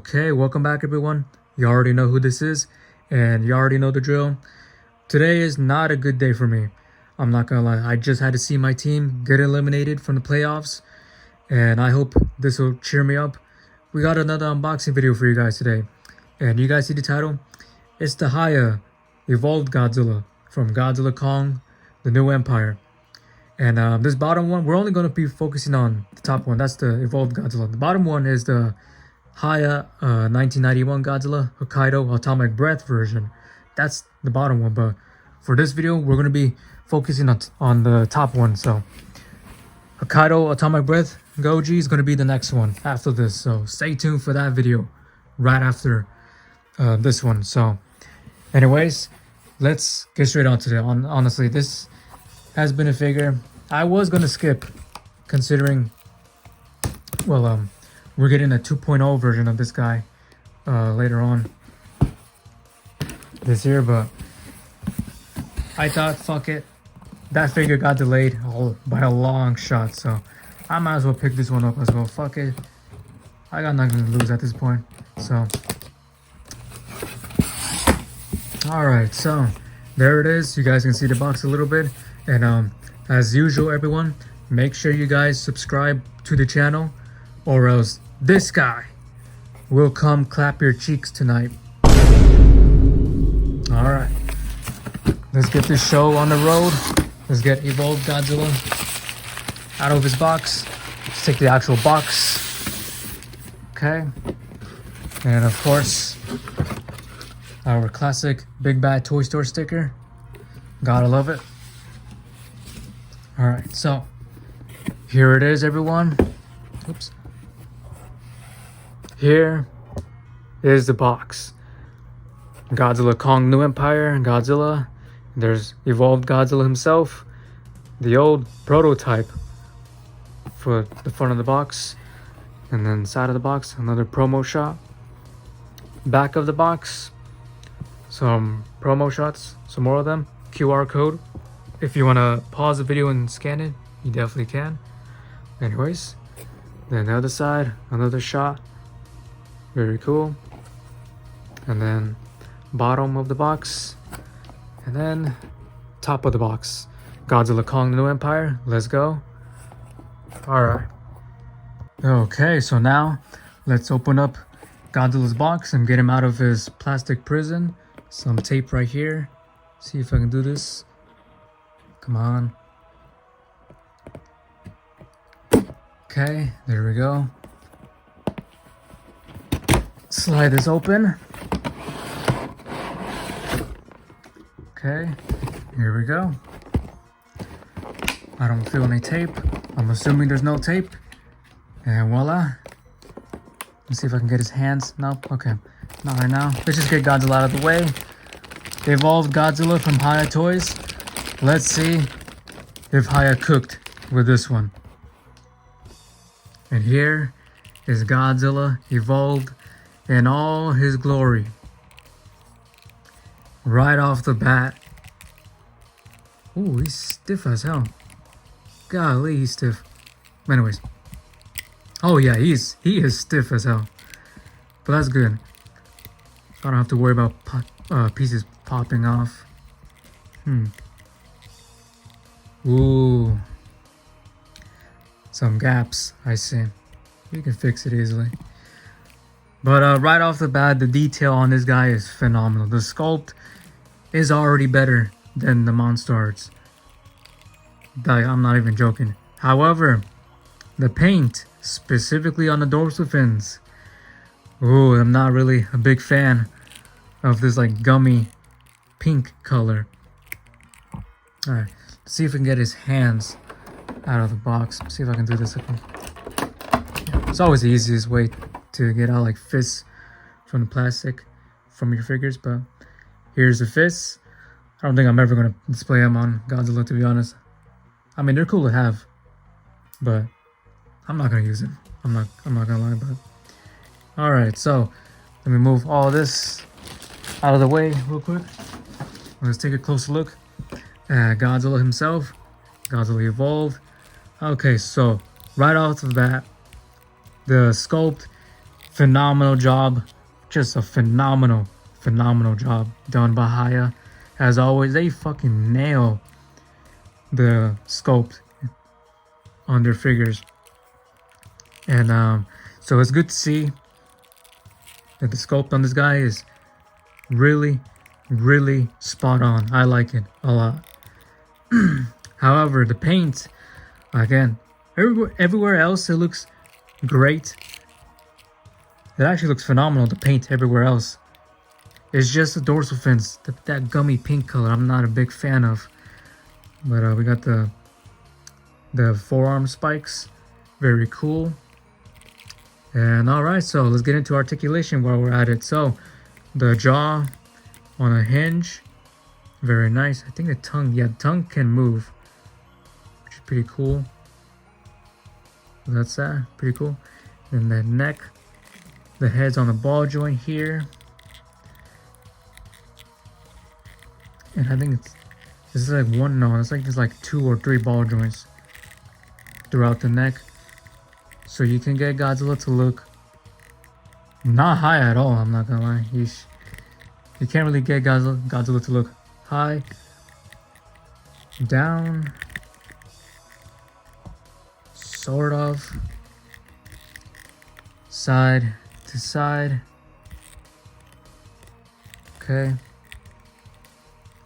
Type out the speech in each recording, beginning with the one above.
Okay, welcome back everyone. You already know who this is, and you already know the drill. Today is not a good day for me. I'm not gonna lie, I just had to see my team get eliminated from the playoffs, and I hope this will cheer me up. We got another unboxing video for you guys today, and you guys see the title? It's the Hiya Evolved Godzilla from Godzilla Kong, the New Empire. And this bottom one, we're only going to be focusing on the top one. That's the Evolved Godzilla. The bottom one is the Hiya 1991 Godzilla Hokkaido Atomic Breath version. That's the bottom one. But for this video, we're going to be focusing on the top one. So Hokkaido Atomic Breath Goji is going to be the next one after this. So stay tuned for that video right after this one. So anyways, let's get straight on to it. Honestly, this has been a figure I was gonna skip, considering, well, we're getting a 2.0 version of this guy later on this year, but I thought, fuck it, that figure got delayed by a long shot, so I might as well pick this one up as well. Fuck it, I got nothing to lose at this point. So all right, so there it is. You guys can see the box a little bit. And as usual, everyone, make sure you guys subscribe to the channel, or else this guy will come clap your cheeks tonight. All right, let's get this show on the road. Let's get Evolved Godzilla out of his box. Let's take the actual box. Okay, and of course, our classic Big Bad Toy Store sticker. Gotta love it. All right, so here it is, everyone. Oops. Here is the box. Godzilla Kong New Empire, Godzilla. There's Evolved Godzilla himself. The old prototype for the front of the box. And then side of the box, another promo shot. Back of the box, some promo shots, some more of them. QR code. If you want to pause the video and scan it, you definitely can. Anyways, then the other side, another shot. Very cool. And then bottom of the box. And then top of the box. Godzilla Kong the New Empire. Let's go. Alright. Okay, so now let's open up Godzilla's box and get him out of his plastic prison. Some tape right here. See if I can do this. Come on. Okay, there we go. Slide this open. Okay, here we go. I don't feel any tape. I'm assuming there's no tape. And voila. Let's see if I can get his hands. Nope, okay. Not right now. Let's just get Godzilla out of the way. Evolved Godzilla from Hiya Toys. Let's see if Hiya cooked with this one. And here is Godzilla Evolved in all his glory. Right off the bat. Ooh, he's stiff as hell. Golly, he's stiff. Anyways. Oh yeah, he is stiff as hell. But that's good. I don't have to worry about pieces popping off. Ooh. Some gaps, I see. You can fix it easily. But right off the bat, the detail on this guy is phenomenal. The sculpt is already better than the Monstars. I'm not even joking. However, the paint, specifically on the dorsal fins. Ooh, I'm not really a big fan of this like gummy pink color. Alright, let's see if we can get his hands out of the box. See if I can do this. Yeah, it's always the easiest way to get out like fists from the plastic from your figures, but here's the fists. I don't think I'm ever gonna display them on Godzilla, to be honest. I mean, they're cool to have, but I'm not gonna use it. I'm not gonna lie about it. Alright, so let me move all this out of the way real quick. Let's take a closer look at Godzilla himself. Godzilla Evolved. Okay, so right off the bat, the sculpt phenomenal job. Just a phenomenal job done by Hiya. As always, they fucking nail the sculpt on their figures. And so it's good to see that the sculpt on this guy is really spot on. I like it a lot. However, the paint, again, everywhere else it looks great. It actually looks phenomenal, the paint everywhere else. It's just the dorsal fins, that gummy pink color I'm not a big fan of. But we got the forearm spikes, very cool. And alright, so let's get into articulation while we're at it. So the jaw on a hinge, very nice. I think the tongue can move, which is pretty cool. That's that, pretty cool. Then the neck, the head's on the ball joint here. And I think this is like there's like 2 or 3 ball joints throughout the neck. So you can get Godzilla to look not high at all, I'm not gonna lie. You can't really get Godzilla to look high, down, sort of, side to side. Okay.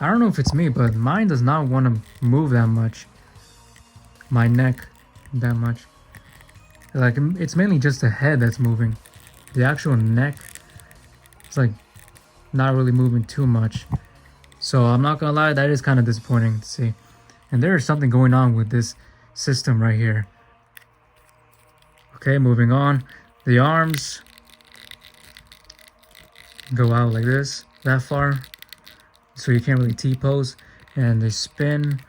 I don't know if it's me, but mine does not want to move that much. My neck that much. Like, it's mainly just the head that's moving. The actual neck, it's like not really moving too much. So I'm not gonna lie, that is kind of disappointing to see. And there is something going on with this system right here. Okay, moving on. The arms go out like this, that far. So you can't really T-pose. And they spin,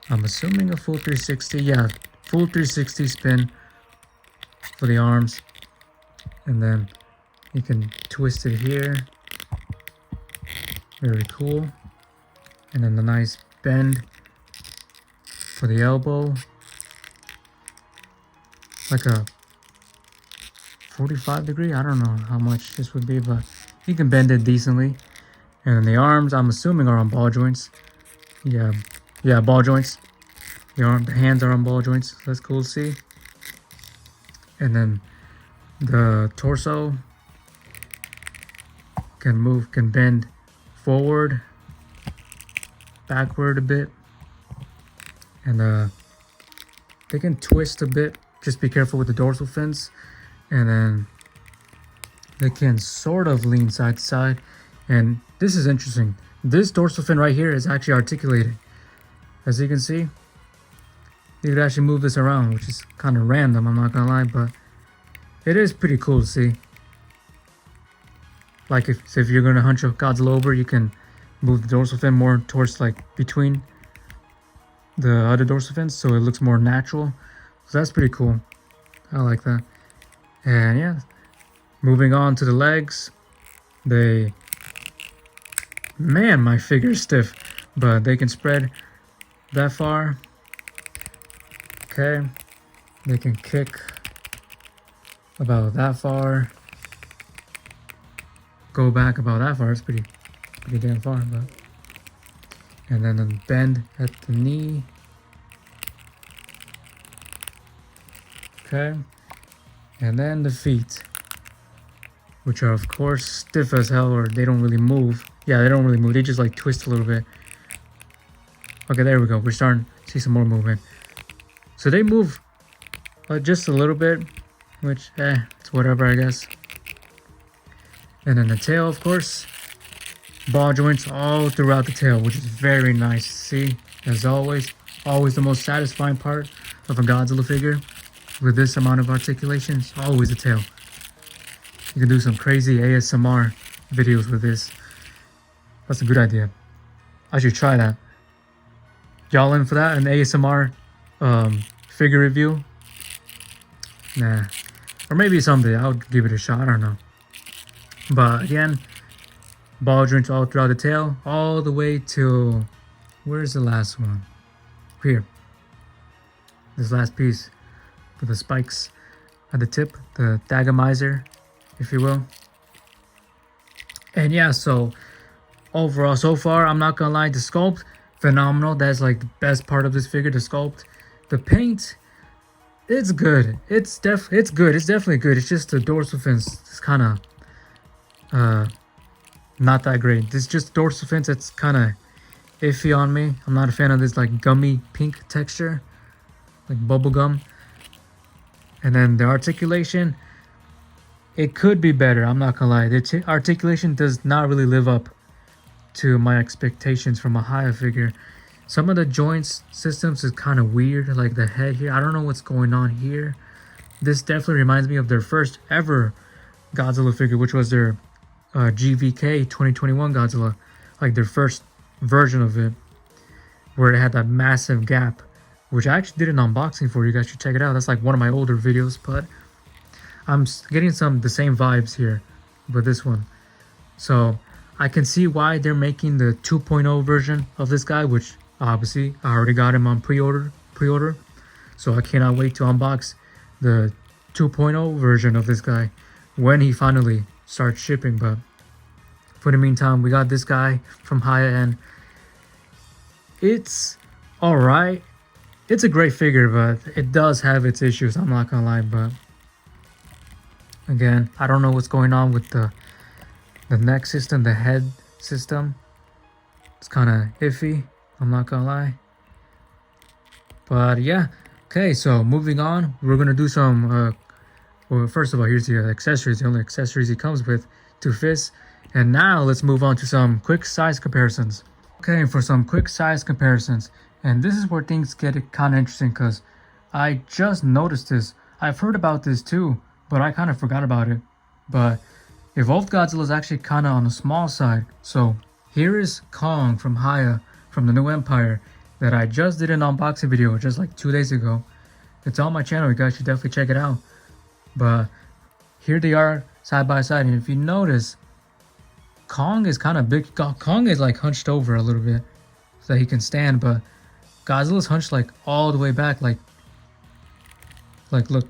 I'm assuming a full 360. Yeah, full 360 spin for the arms. And then you can twist it here. Very cool. And then the nice bend for the elbow. Like a 45 degree. I don't know how much this would be, but you can bend it decently. And then the arms, I'm assuming, are on ball joints. Yeah, ball joints. The hands are on ball joints. That's cool to see. And then the torso can bend forward, backward a bit, and they can twist a bit. Just be careful with the dorsal fins. And then they can sort of lean side to side. And this is interesting. This dorsal fin right here is actually articulated. As you can see, you could actually move this around, which is kind of random, I'm not gonna lie, but it is pretty cool to see. Like if you're gonna hunch a Godzilla over, you can move the dorsal fin more towards like between the other dorsal fins, so it looks more natural. So that's pretty cool. I like that. And yeah, moving on to the legs. Man, my figure's stiff, but they can spread that far. Okay, they can kick about that far. Go back about that far. It's pretty damn far, but. And then the bend at the knee. Okay, and then the feet, which are of course stiff as hell, or they don't really move. Yeah, they don't really move. They just like twist a little bit. Okay, there we go. We're starting to see some more movement. So they move just a little bit, which, it's whatever, I guess. And then the tail, of course. Ball joints all throughout the tail, which is very nice to see. As always the most satisfying part of a Godzilla figure. With this amount of articulation, it's always the tail. You can do some crazy ASMR videos with this. That's a good idea. I should try that. Y'all in for that? An ASMR figure review? Nah. Or maybe someday I'll give it a shot. I don't know. But again, ball joints all throughout the tail, all the way to, where's the last one? Here. This last piece with the spikes at the tip, the dagomizer if you will. And yeah, so overall, so far, I'm not gonna lie, the sculpt, phenomenal. That's like the best part of this figure, the sculpt. The paint, it's good. It's good. It's definitely good. It's just the dorsal fins. It's kind of not that great. This just dorsal fins. It's kind of iffy on me. I'm not a fan of this like gummy pink texture, like bubble gum. And then the articulation, it could be better. I'm not gonna lie. The articulation does not really live up to my expectations from a Hiya figure. Some of the joints systems is kind of weird, like the head here. I don't know what's going on here. This definitely reminds me of their first ever Godzilla figure, which was their GVK 2021 Godzilla, like their first version of it, where it had that massive gap, which I actually did an unboxing for. You guys should check it out. That's like one of my older videos, but I'm getting the same vibes here with this one. So I can see why they're making the 2.0 version of this guy, which obviously I already got him on pre-order. So I cannot wait to unbox the 2.0 version of this guy when he finally starts shipping. But for the meantime, we got this guy from Hiya, and it's alright. It's a great figure, but it does have its issues, I'm not gonna lie. But again, I don't know what's going on with the neck system, the head system. It's kind of iffy, I'm not gonna lie. But yeah, okay, so moving on, we're gonna do some well, first of all, here's the accessories, the only accessories he comes with, 2 fists. And now let's move on to some quick size comparisons. Okay, for some quick size comparisons, and this is where things get kind of interesting, because I just noticed this. I've heard about this too, but I kind of forgot about it. But Evolved Godzilla is actually kind of on the small side. So here is Kong from Hiya, from the New Empire, that I just did an unboxing video just like 2 days ago. It's on my channel, you guys should definitely check it out. But here they are side by side, and if you notice, Kong is kind of big. Kong is like hunched over a little bit so that he can stand, but Godzilla's hunched like all the way back, like look.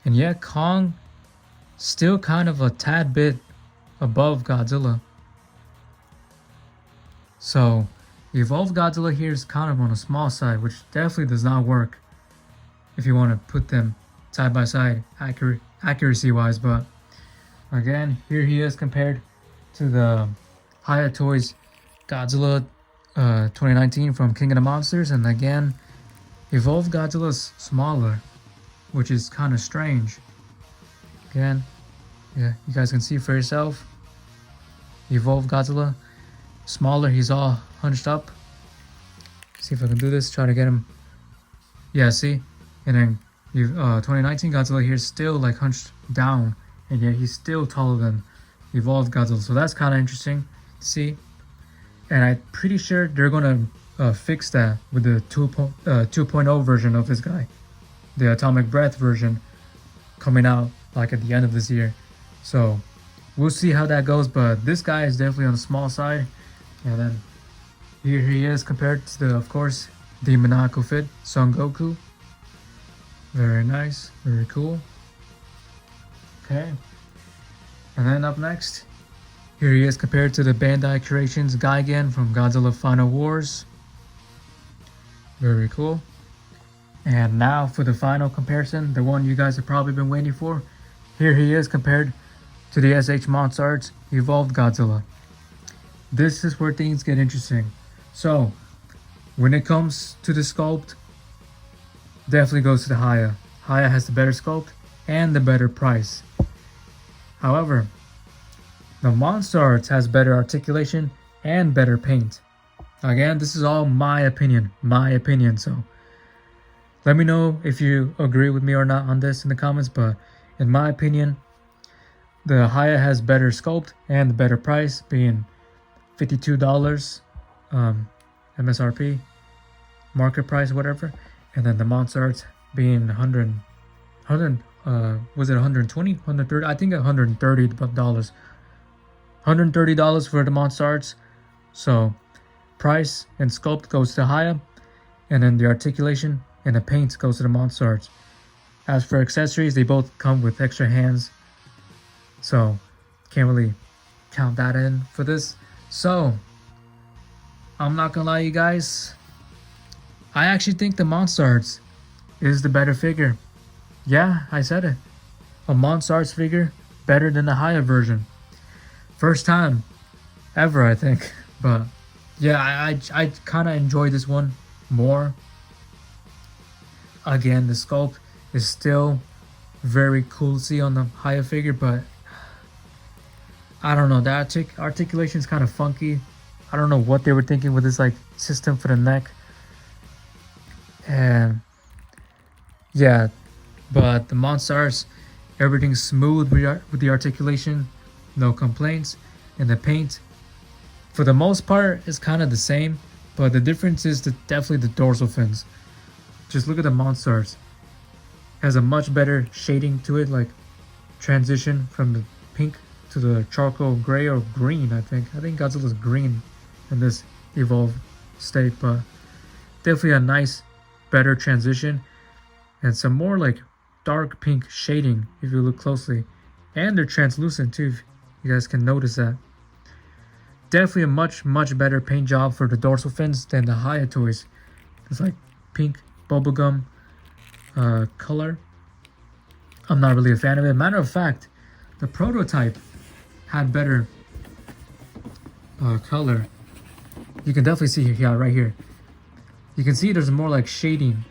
And yet Kong still kind of a tad bit above Godzilla. So Evolved Godzilla here is kind of on a small side, which definitely does not work if you want to put them side by side accuracy wise. But again, here he is compared to the Hiya Toys Godzilla 2019 from King of the Monsters. And again, Evolved Godzilla's smaller, which is kind of strange. Again, yeah, you guys can see for yourself. Evolved Godzilla, smaller, he's all hunched up. See if I can do this, try to get him. Yeah, see? And then 2019 Godzilla here is still like hunched down, and yet he's still taller than Evolved Godzilla. So that's kind of interesting to see. And I'm pretty sure they're going to fix that with the 2.0 version of this guy. The Atomic Breath version coming out like at the end of this year. So we'll see how that goes, but this guy is definitely on the small side. And then here he is compared to the, of course, the Maniacal Fit Son Goku. Very nice, very cool. Okay. And then up next, here he is compared to the Bandai Creations Gigan from Godzilla Final Wars. Very cool. And now for the final comparison, the one you guys have probably been waiting for. Here he is compared to the SH Monster Arts Evolved Godzilla. This is where things get interesting. So, when it comes to the sculpt, definitely goes to the Hiya. Hiya has the better sculpt and the better price. However, the Monster Arts has better articulation and better paint. Again, this is all my opinion, so let me know if you agree with me or not on this in the comments. But in my opinion, the Hiya has better sculpt and the better price, being $52 MSRP, market price, whatever. And then the Monster Arts being was it 120, 130? I think $130. $130 for the Monster Arts. So price and sculpt goes to Hiya, and then the articulation and the paint goes to the Monster Arts. As for accessories, they both come with extra hands, so can't really count that in for this. So I'm not gonna lie, you guys, I actually think the Monstards is the better figure. Yeah, I said it. A Monstards figure better than the Hiya version. First time ever, I think. But yeah, I kind of enjoy this one more. Again, the sculpt is still very cool to see on the Hiya figure, but I don't know, the articulation is kind of funky. I don't know what they were thinking with this like system for the neck. And yeah, but the Monstars, everything's smooth with the articulation, no complaints. And the paint, for the most part, is kind of the same, but the difference is definitely the dorsal fins. Just look at the Monstars. It has a much better shading to it, like transition from the pink to the charcoal gray or green. I think Godzilla's green in this evolved state, but definitely a nice, better transition, and some more like dark pink shading if you look closely. And they're translucent too, if you guys can notice that. Definitely a much better paint job for the dorsal fins than the Hiya toys. It's like pink bubblegum color. I'm not really a fan of it. Matter of fact, the prototype had better color. You can definitely see here, right here. You can see there's more like shading,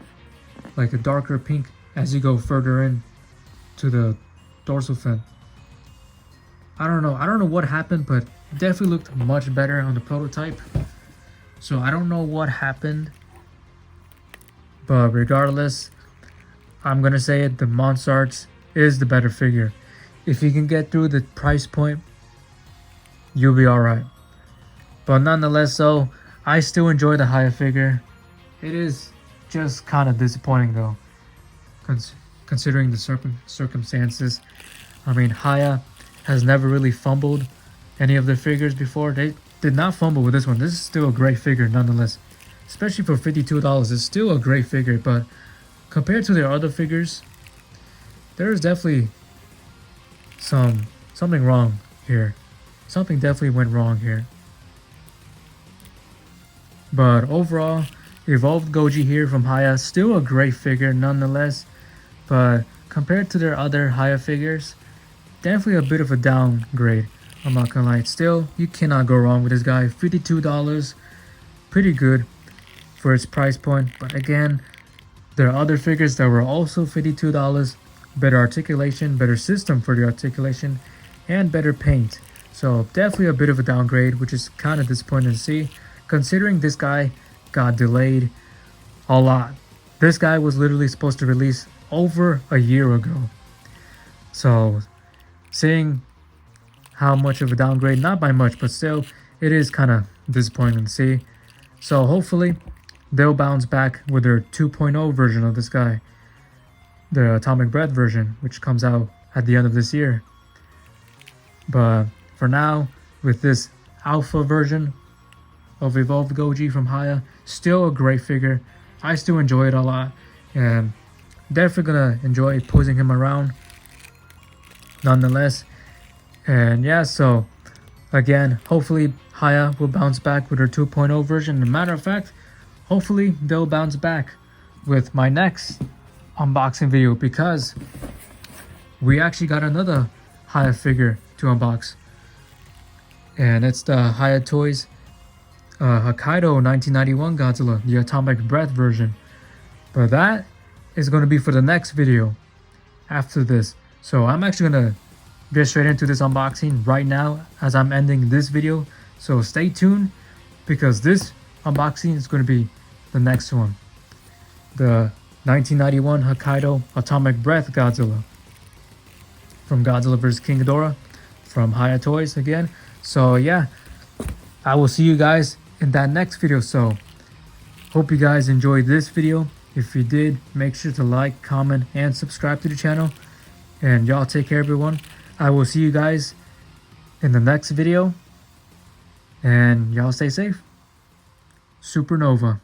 like a darker pink as you go further in to the dorsal fin. I don't know what happened, but it definitely looked much better on the prototype. So I don't know what happened, but regardless, I'm gonna say it, the Monstards is the better figure. If you can get through the price point, you'll be alright. But nonetheless, so I still enjoy the Hiya figure. It is just kind of disappointing though, considering the circumstances. I mean, Hiya has never really fumbled any of their figures before. They did not fumble with this one. This is still a great figure nonetheless. Especially for $52, it's still a great figure, but compared to their other figures, there's definitely something wrong here. Something definitely went wrong here. But overall, Evolved Goji here from Hiya, still a great figure nonetheless, but compared to their other Hiya figures, definitely a bit of a downgrade. I'm not gonna lie. Still, you cannot go wrong with this guy. $52, pretty good for its price point. But again, there are other figures that were also $52, better articulation, better system for the articulation, and better paint. So definitely a bit of a downgrade, which is kind of disappointing to see, considering this guy got delayed a lot. This guy was literally supposed to release over a year ago. So seeing how much of a downgrade, not by much, but still, it is kind of disappointing to see. So hopefully they'll bounce back with their 2.0 version of this guy, the Atomic Breath version, which comes out at the end of this year. But for now, with this alpha version of Evolved Goji from Hiya, still a great figure. I still enjoy it a lot, and definitely gonna enjoy posing him around nonetheless. And yeah, so again, hopefully Hiya will bounce back with her 2.0 version. As a matter of fact, hopefully they'll bounce back with my next unboxing video, because we actually got another Hiya figure to unbox, and it's the Hiya Toys Hokkaido 1991 Godzilla, the Atomic Breath version. But that is going to be for the next video after this. So I'm actually going to get straight into this unboxing right now as I'm ending this video. So stay tuned, because this unboxing is going to be the next one. The 1991 Hokkaido Atomic Breath Godzilla from Godzilla vs. King Ghidorah from Hiya Toys again. So yeah, I will see you guys in that next video. So hope you guys enjoyed this video. If you did, make sure to like, comment, and subscribe to the channel. And y'all take care, everyone. I will see you guys in the next video. And y'all stay safe. Supernova.